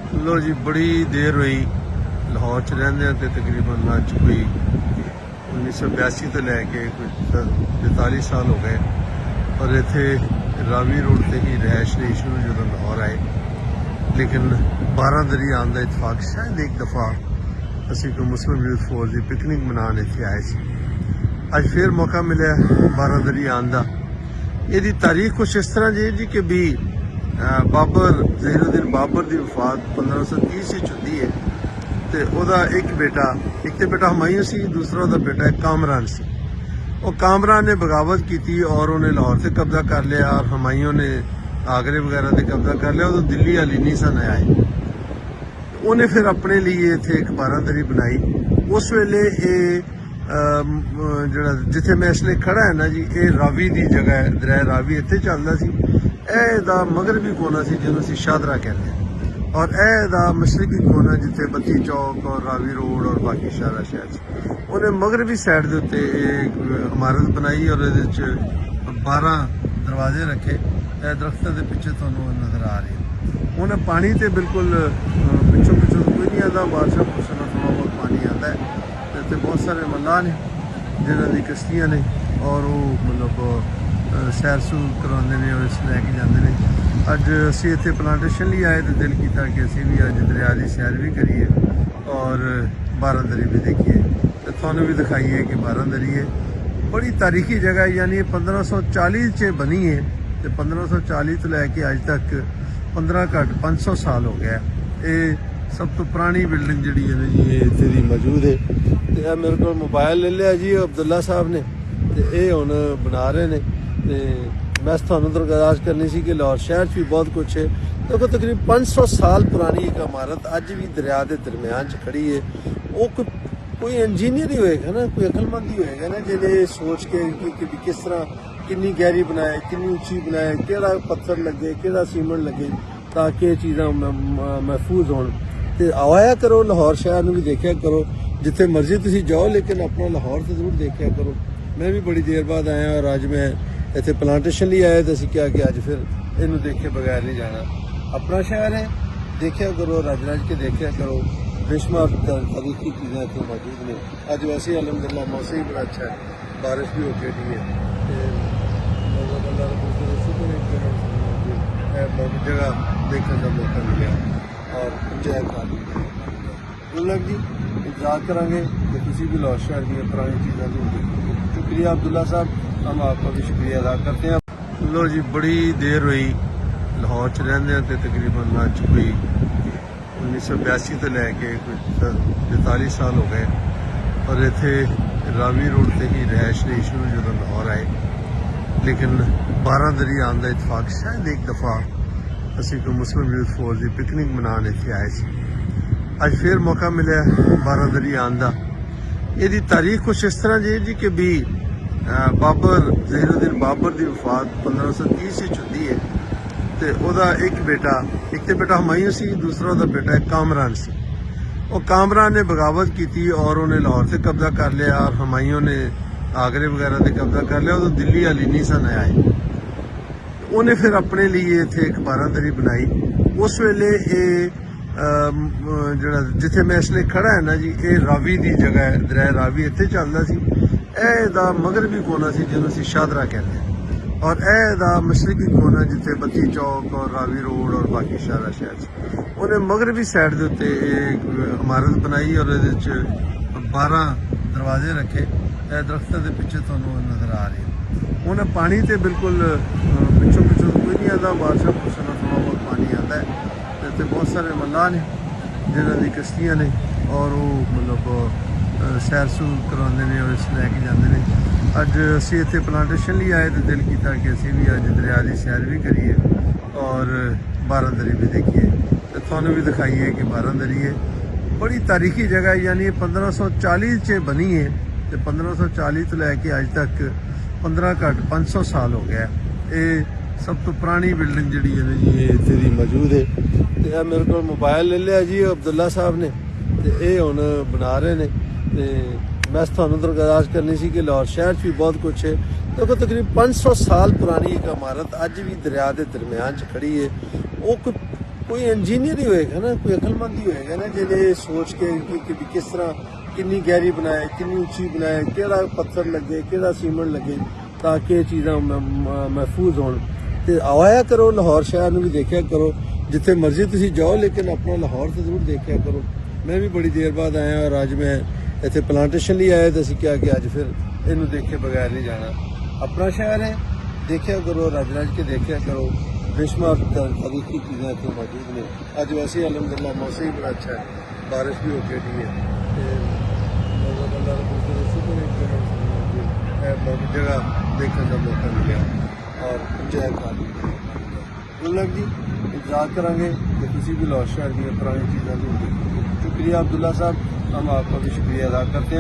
लो जी बड़ी देर हुई लाहौर च रहिंदे ते तकरीबन अज कोई 1982 तो लैके कोई 43 साल हो गए और इत्थे रावी रोड से ही रहायश रही शुरू जो लाहौर आए, लेकिन 12 दरी आने का इतफाक शायद एक दफ़ा असी को मुस्लिम यूथ फोर्स की पिकनिक मनाने इत्थे आए सी। अज फिर मौका मिले 12 दरी आने का। यदी तारीख कुछ इस तरह जी जी कि भी बाबर ज़हीरुद्दीन बाबर की वफात 1530 होती है तो वह एक तो बेटा हुमायूं सी, दूसरा वह बेटा कामरान सी। वो कामरान ने बगावत की थी और उन्हें लाहौर से कब्जा कर लिया और हुमायूं ने आगरे वगैरह से कब्जा कर लिया। तो दिल्ली वाली नहीं सन आए, उन्हें फिर अपने लिए इत्थे एक 12 दरी बनाई। उस वेले जड़ा जिथे मैं इसलिए खड़ा है ना जी, ये रावी की जगह है, दरिया रावी इत्थे चलता सी। एदा मगरबी कोना सी जिन्होंने असीं शादरा कहते हैं, और एदा मशरकी कोना जिथे बत्ती चौक और रावी रोड और बाकी सारा शहर उन्हें मगरबी साइड के उत्ते एक इमारत बनाई और ये 12 दरवाजे रखे। दरख्तों के पिछे तुहानूं नज़र आ रही है। उन्हें पानी तो बिल्कुल पिछों कोई नहीं आता, बारिशों कुछ ना थोड़ा बहुत पानी आता है। तो बहुत सारे मल्लाह ने जिन्हों की कश्तियाँ ने और वो मतलब सैर सूर करवाते हैं और इस लैके जाते हैं। अज असी इत्थे प्लांटेशन लिए आए तो दिल किया कि असी भी अज दरिया की सैर भी करिए और 12 दरी भी देखिए, तो थानू भी दिखाइए कि 12 दरी है। बड़ी तारीखी जगह है, यानी 1540 च बनी है तो 1540 तो लैके अज तक 15 घट 500 साल हो गया। ये सब तो पुरानी बिल्डिंग जी है ना जी, इत्थे दी मौजूद है। तो मेरे को मोबाइल ले लिया जी अब्दुल्ला साहब ने, तो ये हुण बना रहे हैं। तो मैं थानू दरखास्त करनी सी कि लाहौर शहर भी बहुत कुछ है। देखो तकरीबन 500 साल पुरानी एक इमारत अज भी दरिया के दरम्यान खड़ी है। वो कोई इंजीनियर ही होएगा ना, कोई अकलमंद ही होएगा ना जिन्हें सोच के कि किस तरह कितनी गहरी बनाए, कितनी उच्ची बनाए, केड़ा पत्थर लगे, केड़ा सीमेंट लगे ताकि ये चीज़ां महफूज होण। तो आया करो लाहौर शहर में भी देखा करो, जिथे मर्जी तुसीं जाओ, लेकिन अपना लाहौर तो जरूर देखा करो। मैं भी बड़ी देर बाद आया और अज मैं इत्थे प्लांटेशन लिए आए तो असीं क्या कि अज फिर इनू देखे बगैर नहीं जाना। अपना शहर है, देखा करो, रज रज के देखा करो। बेशुमार तारीखी चीज़ें इतने मौजूद ने। अज वैसे अलहमदुलिल्लाह मौसम ही बड़ा अच्छा है, बारिश भी हो के दी है। जगह देखने का मौका मिला और जय खाली जी इंतजार करांगे कि किसी भी लाहौर शहर की पुरानी चीज़ों को। शुक्रिया अब्दुल्ला साहब, हम आपका भी शुक्रिया अदा करते हैं। लो जी बड़ी देर हुई लाहौर च रहिंदे ते तकरीबन अज कोई 1982 तो लैके कोई 43 साल हो गए और इत्थे रावी रोड से ही रहायश रही शुरू जो लाहौर आए, लेकिन 12 दरी आने का इतफाक शायद एक दफ़ा असी को मुस्लिम यूथ फोर्स की पिकनिक मनाने इत्थे आए सी। अज फिर मौका मिले 12 दरी आने का। यदी तारीख कुछ इस तरह जी कि भी बाबर ज़हीरुद्दीन बाबर की वफात 1530 होती है तो वह एक तो बेटा हुमायूं सी, दूसरा वह बेटा कामरान सी। वो कामरान ने बगावत की थी और उन्हें लाहौर से कब्जा कर लिया और हुमायूं ने आगरे वगैरह से कब्जा कर लिया। तो दिल्ली वाली नहीं सन आए, उन्हें फिर अपने लिए इत्थे एक 12 दरी बनाई। उस वेले जड़ा जिथे मैं इसलिए खड़ा है ना जी, ये रावी की जगह है, दरिया रावी इत्थे चलता सी। एदा मगरबी कोना सी जिन्होंने असीं शादरा कहते हैं, और एदा मशरकी कोना जिथे बत्ती चौक और रावी रोड और बाकी सारा शहर उन्हें मगरबी साइड के उत्ते एक इमारत बनाई और ये 12 दरवाजे रखे। दरख्तों के पिछे तुहानूं नज़र आ रही है। उन्हें पानी तो बिल्कुल पिछों कोई नहीं आता, बारिशों कुछ ना थोड़ा बहुत पानी आता है। तो बहुत सारे मल्लाह ने जिन्हों की कश्तियाँ ने और वो मतलब सैर सूर करवाते हैं और इस लैके जाते हैं। अज असी इत्थे प्लांटेशन लिए आए तो दिल किया कि असी भी अज दरिया की सैर भी करिए और 12 दरी भी देखिए, तो थानू भी दिखाइए कि 12 दरी है। बड़ी तारीखी जगह है, यानी 1540 च बनी है तो 1540 तो लैके अज तक 15 घट 500 साल हो गया। ये सब तो पुरानी बिल्डिंग जी है ना जी, इत्थे दी मौजूद है। तो मेरे को मोबाइल ले लिया जी अब्दुल्ला साहब ने, तो ये हुण बना रहे हैं। तो मैं थानू दरखास्त करनी सी कि लाहौर शहर भी बहुत कुछ है। देखो तकरीबन 500 साल पुरानी एक इमारत अज भी दरिया के दरम्यान खड़ी है। वो ਕੋਈ ਇੰਜੀਨੀਅਰ ਹੀ ਹੋਏਗਾ ਨਾ, ਕੋਈ ਅਕਲਮੰਦ ਹੀ ਹੋਏਗਾ ਨਾ, ਜਿਹਨੇ ਸੋਚ ਕੇ ਕਿ ਵੀ ਕਿਸ ਤਰ੍ਹਾਂ ਕਿੰਨੀ ਗਹਿਰੀ ਬਣਾਏ, ਕਿੰਨੀ ਉੱਚੀ ਬਣਾਏ, ਕਿਹੜਾ ਪੱਥਰ ਲੱਗੇ, ਕਿਹੜਾ ਸੀਮੈਂਟ ਲੱਗੇ ਤਾਂ ਕਿ ਇਹ ਚੀਜ਼ਾਂ ਮਹਿਫੂਜ਼ ਹੋਣ। ਤੇ ਆਇਆ ਕਰੋ ਲਾਹੌਰ ਸ਼ਹਿਰ ਨੂੰ ਵੀ ਦੇਖਿਆ ਕਰੋ, ਜਿੱਥੇ ਮਰਜ਼ੀ ਤੁਸੀਂ ਜਾਓ, ਲੇਕਿਨ ਆਪਣਾ ਲਾਹੌਰ ਤਾਂ ਜ਼ਰੂਰ ਦੇਖਿਆ ਕਰੋ। ਮੈਂ ਵੀ ਬੜੀ ਦੇਰ ਬਾਅਦ ਆਇਆ ਔਰ ਅੱਜ ਮੈਂ ਇੱਥੇ ਪਲਾਂਟੇਸ਼ਨ ਲਈ ਆਇਆ ਤੇ ਅਸੀਂ ਕਿਹਾ ਕਿ ਅੱਜ ਫਿਰ ਇਹਨੂੰ ਦੇਖੇ ਬਗੈਰ ਨਹੀਂ ਜਾਣਾ। ਆਪਣਾ ਸ਼ਹਿਰ ਹੈ, ਦੇਖਿਆ ਕਰੋ, ਰਜ ਰਜ ਕੇ ਦੇਖਿਆ ਕਰੋ। बेशुमार तरीकी चीज़ें इतनी मौजूद ने। अज वैसे अलहमदुलिल्लाह मौसम ही बड़ा अच्छा है, बारिश भी होके दी है, जगह देखने का मौका मिला और इंजॉय कर गुलक जी इंतजार करांगे कि किसी भी लाहौर शहर की पुरानी चीज़ों को। शुक्रिया अब्दुल्ला साहब, हम आपका भी शुक्रिया अदा करते हैं।